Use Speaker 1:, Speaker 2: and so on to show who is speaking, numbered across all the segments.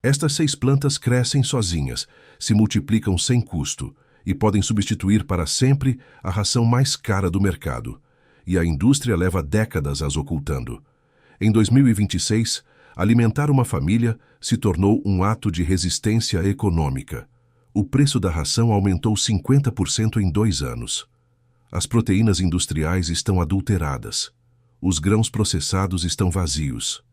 Speaker 1: Estas 6 plantas crescem sozinhas, se multiplicam sem custo e podem substituir para sempre a ração mais cara do mercado. E a indústria leva décadas as ocultando. Em 2026, alimentar uma família se tornou um ato de resistência econômica. O preço da ração aumentou 50% em 2 anos. As proteínas industriais estão adulteradas. Os grãos processados estão vazios.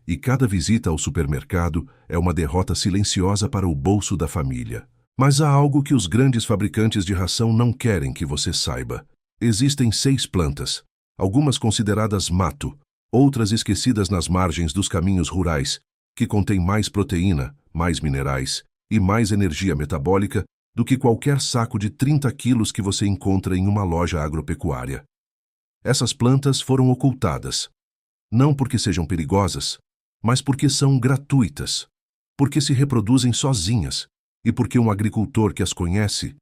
Speaker 1: E cada visita ao supermercado é uma derrota silenciosa para o bolso da família. Mas há algo que os grandes fabricantes de ração não querem que você saiba. Existem 6 plantas, algumas consideradas mato, outras esquecidas nas margens dos caminhos rurais, que contêm mais proteína, mais minerais e mais energia metabólica do que qualquer saco de 30 quilos que você encontra em uma loja agropecuária. Essas plantas foram ocultadas, não porque sejam perigosas, mas porque são gratuitas, porque se reproduzem sozinhas e porque um agricultor que as conhece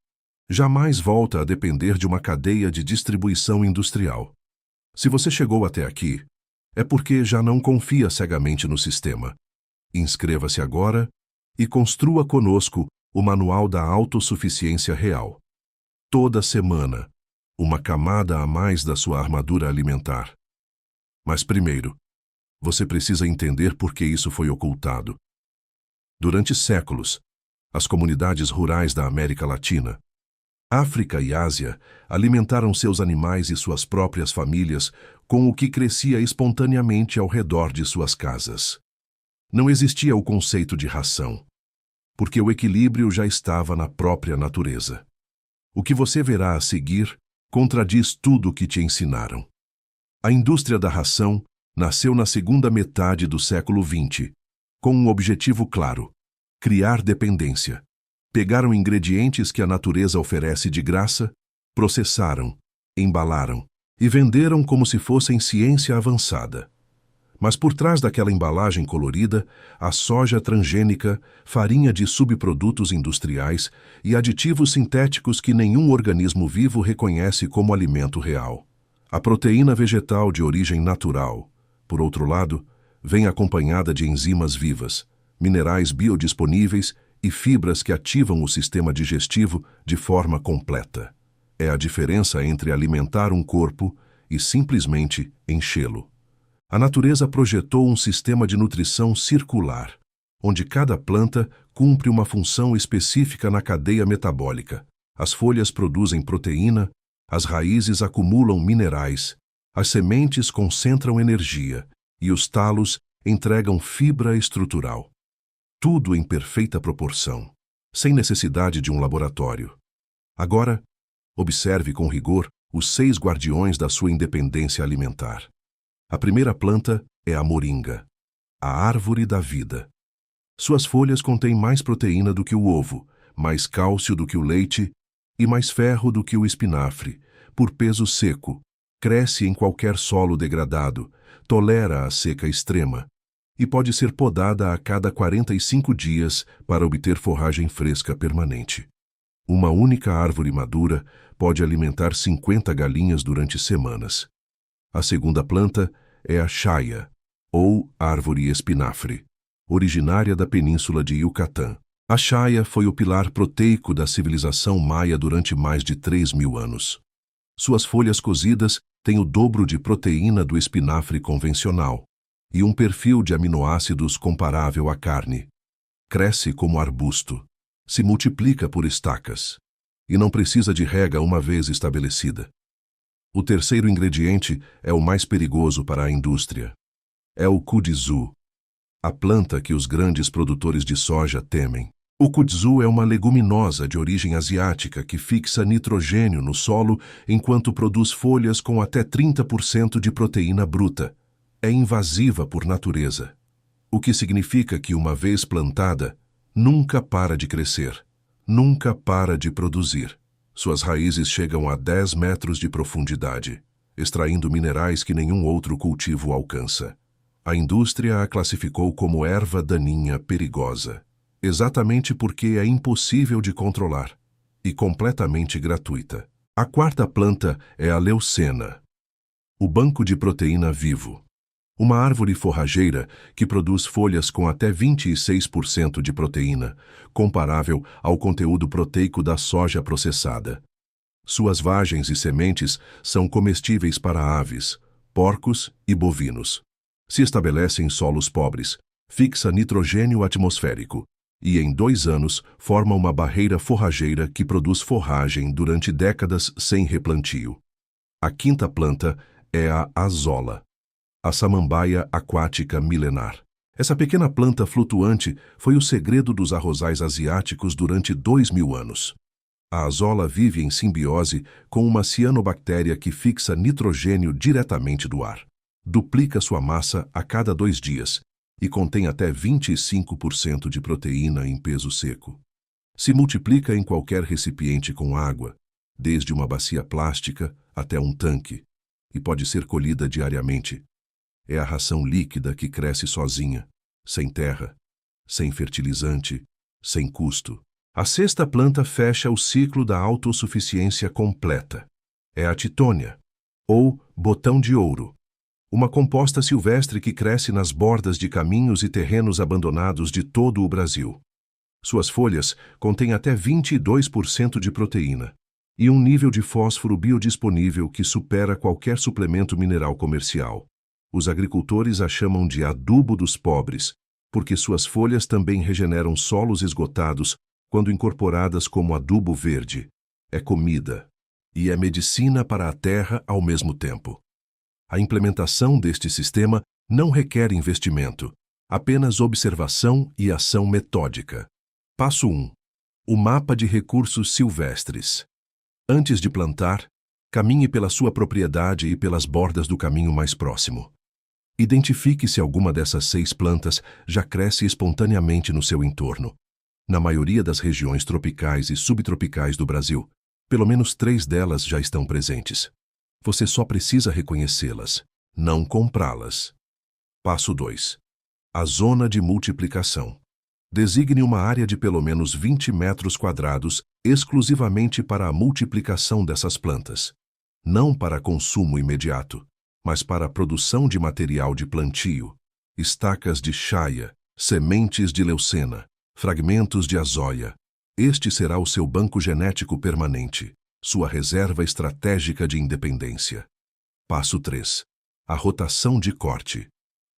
Speaker 1: jamais volta a depender de uma cadeia de distribuição industrial. Se você chegou até aqui, é porque já não confia cegamente no sistema. Inscreva-se agora e construa conosco o Manual da Autossuficiência Real. Toda semana, uma camada a mais da sua armadura alimentar. Mas primeiro, você precisa entender por que isso foi ocultado. Durante séculos, as comunidades rurais da América Latina, África e Ásia alimentaram seus animais e suas próprias famílias com o que crescia espontaneamente ao redor de suas casas. Não existia o conceito de ração, porque o equilíbrio já estava na própria natureza. O que você verá a seguir contradiz tudo o que te ensinaram. A indústria da ração nasceu na segunda metade do século XX, com um objetivo claro: criar dependência. Pegaram ingredientes que a natureza oferece de graça, processaram, embalaram e venderam como se fossem ciência avançada. Mas por trás daquela embalagem colorida, a soja transgênica, farinha de subprodutos industriais e aditivos sintéticos que nenhum organismo vivo reconhece como alimento real. A proteína vegetal de origem natural, por outro lado, vem acompanhada de enzimas vivas, minerais biodisponíveis e fibras que ativam o sistema digestivo de forma completa. É a diferença entre alimentar um corpo e simplesmente enchê-lo. A natureza projetou um sistema de nutrição circular, onde cada planta cumpre uma função específica na cadeia metabólica. As folhas produzem proteína, as raízes acumulam minerais, as sementes concentram energia e os talos entregam fibra estrutural. Tudo em perfeita proporção, sem necessidade de um laboratório. Agora, observe com rigor os 6 guardiões da sua independência alimentar. A primeira planta é a moringa, a árvore da vida. Suas folhas contêm mais proteína do que o ovo, mais cálcio do que o leite e mais ferro do que o espinafre. Por peso seco, cresce em qualquer solo degradado, tolera a seca extrema e pode ser podada a cada 45 dias para obter forragem fresca permanente. Uma única árvore madura pode alimentar 50 galinhas durante semanas. A segunda planta é a chaia, ou árvore espinafre, originária da península de Yucatán. A chaia foi o pilar proteico da civilização maia durante mais de 3.000 anos. Suas folhas cozidas têm o dobro de proteína do espinafre convencional e um perfil de aminoácidos comparável à carne. Cresce como arbusto, se multiplica por estacas e não precisa de rega uma vez estabelecida. O terceiro ingrediente é o mais perigoso para a indústria. É o kudzu, a planta que os grandes produtores de soja temem. O kudzu é uma leguminosa de origem asiática que fixa nitrogênio no solo enquanto produz folhas com até 30% de proteína bruta. É invasiva por natureza, o que significa que, uma vez plantada, nunca para de crescer, nunca para de produzir. Suas raízes chegam a 10 metros de profundidade, extraindo minerais que nenhum outro cultivo alcança. A indústria a classificou como erva daninha perigosa, exatamente porque é impossível de controlar e completamente gratuita. A quarta planta é a leucena, o banco de proteína vivo. Uma árvore forrageira que produz folhas com até 26% de proteína, comparável ao conteúdo proteico da soja processada. Suas vagens e sementes são comestíveis para aves, porcos e bovinos. Se estabelece em solos pobres, fixa nitrogênio atmosférico e, em 2 anos, forma uma barreira forrageira que produz forragem durante décadas sem replantio. A quinta planta é a azola, a samambaia aquática milenar. Essa pequena planta flutuante foi o segredo dos arrozais asiáticos durante 2000 anos. A azola vive em simbiose com uma cianobactéria que fixa nitrogênio diretamente do ar. Duplica sua massa a cada 2 dias e contém até 25% de proteína em peso seco. Se multiplica em qualquer recipiente com água, desde uma bacia plástica até um tanque, e pode ser colhida diariamente. É a ração líquida que cresce sozinha, sem terra, sem fertilizante, sem custo. A sexta planta fecha o ciclo da autossuficiência completa. É a titônia, ou botão de ouro, uma composta silvestre que cresce nas bordas de caminhos e terrenos abandonados de todo o Brasil. Suas folhas contêm até 22% de proteína e um nível de fósforo biodisponível que supera qualquer suplemento mineral comercial. Os agricultores a chamam de adubo dos pobres, porque suas folhas também regeneram solos esgotados quando incorporadas como adubo verde. É comida e é medicina para a terra ao mesmo tempo. A implementação deste sistema não requer investimento, apenas observação e ação metódica. Passo 1. O mapa de recursos silvestres. Antes de plantar, caminhe pela sua propriedade e pelas bordas do caminho mais próximo. Identifique se alguma dessas 6 plantas já cresce espontaneamente no seu entorno. Na maioria das regiões tropicais e subtropicais do Brasil, pelo menos 3 delas já estão presentes. Você só precisa reconhecê-las, não comprá-las. Passo 2. A zona de multiplicação. Designe uma área de pelo menos 20 metros quadrados exclusivamente para a multiplicação dessas plantas. Não para consumo imediato, mas para a produção de material de plantio, estacas de chaia, sementes de leucena, fragmentos de azóia. Este será o seu banco genético permanente, sua reserva estratégica de independência. Passo 3. A rotação de corte.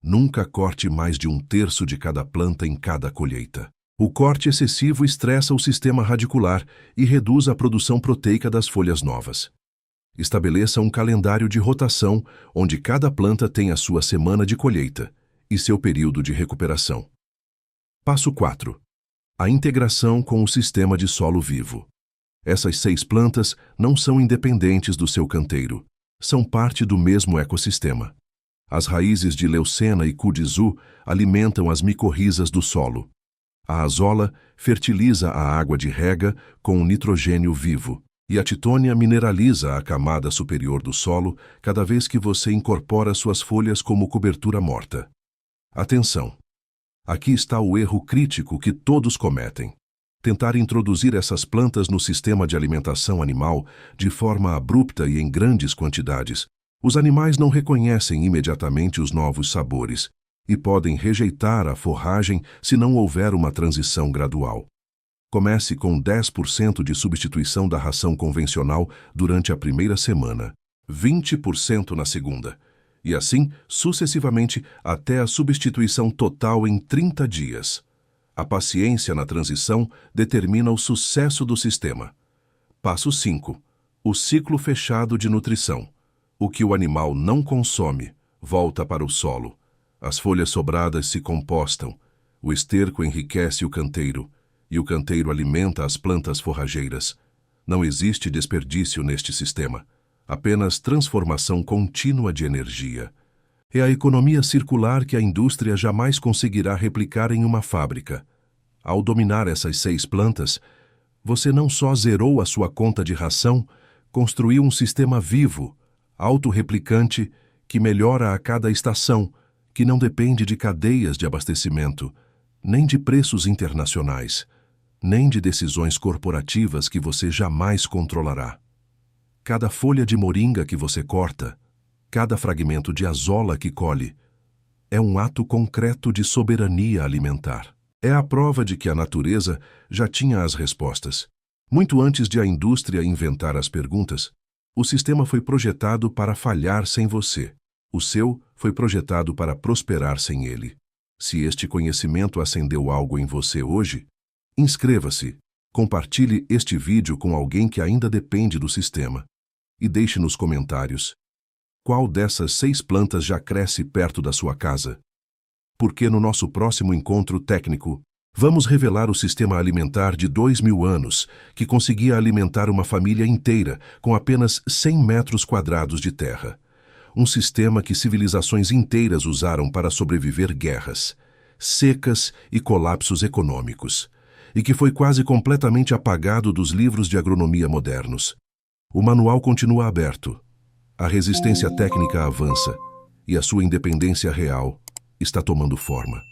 Speaker 1: Nunca corte mais de 1/3 de cada planta em cada colheita. O corte excessivo estressa o sistema radicular e reduz a produção proteica das folhas novas. Estabeleça um calendário de rotação onde cada planta tem a sua semana de colheita e seu período de recuperação. Passo 4. A integração com o sistema de solo vivo. Essas 6 plantas não são independentes do seu canteiro, são parte do mesmo ecossistema. As raízes de leucena e cudizu alimentam as micorrizas do solo. A azola fertiliza a água de rega com o nitrogênio vivo, e a titônia mineraliza a camada superior do solo cada vez que você incorpora suas folhas como cobertura morta. Atenção! Aqui está o erro crítico que todos cometem. Tentar introduzir essas plantas no sistema de alimentação animal de forma abrupta e em grandes quantidades. Os animais não reconhecem imediatamente os novos sabores e podem rejeitar a forragem se não houver uma transição gradual. Comece com 10% de substituição da ração convencional durante a primeira semana, 20% na segunda, e assim sucessivamente até a substituição total em 30 dias. A paciência na transição determina o sucesso do sistema. Passo 5. O ciclo fechado de nutrição. O que o animal não consome volta para o solo. As folhas sobradas se compostam, o esterco enriquece o canteiro, e o canteiro alimenta as plantas forrageiras. Não existe desperdício neste sistema, apenas transformação contínua de energia. É a economia circular que a indústria jamais conseguirá replicar em uma fábrica. Ao dominar essas 6 plantas, você não só zerou a sua conta de ração, construiu um sistema vivo, autorreplicante, que melhora a cada estação, que não depende de cadeias de abastecimento, nem de preços internacionais, nem de decisões corporativas que você jamais controlará. Cada folha de moringa que você corta, cada fragmento de azola que colhe, é um ato concreto de soberania alimentar. É a prova de que a natureza já tinha as respostas. Muito antes de a indústria inventar as perguntas, o sistema foi projetado para falhar sem você. O seu foi projetado para prosperar sem ele. Se este conhecimento acendeu algo em você hoje, inscreva-se, compartilhe este vídeo com alguém que ainda depende do sistema e deixe nos comentários qual dessas 6 plantas já cresce perto da sua casa. Porque no nosso próximo encontro técnico, vamos revelar o sistema alimentar de 2000 anos que conseguia alimentar uma família inteira com apenas 100 metros quadrados de terra. Um sistema que civilizações inteiras usaram para sobreviver guerras, secas e colapsos econômicos, e que foi quase completamente apagado dos livros de agronomia modernos. O manual continua aberto. A resistência técnica avança e a sua independência real está tomando forma.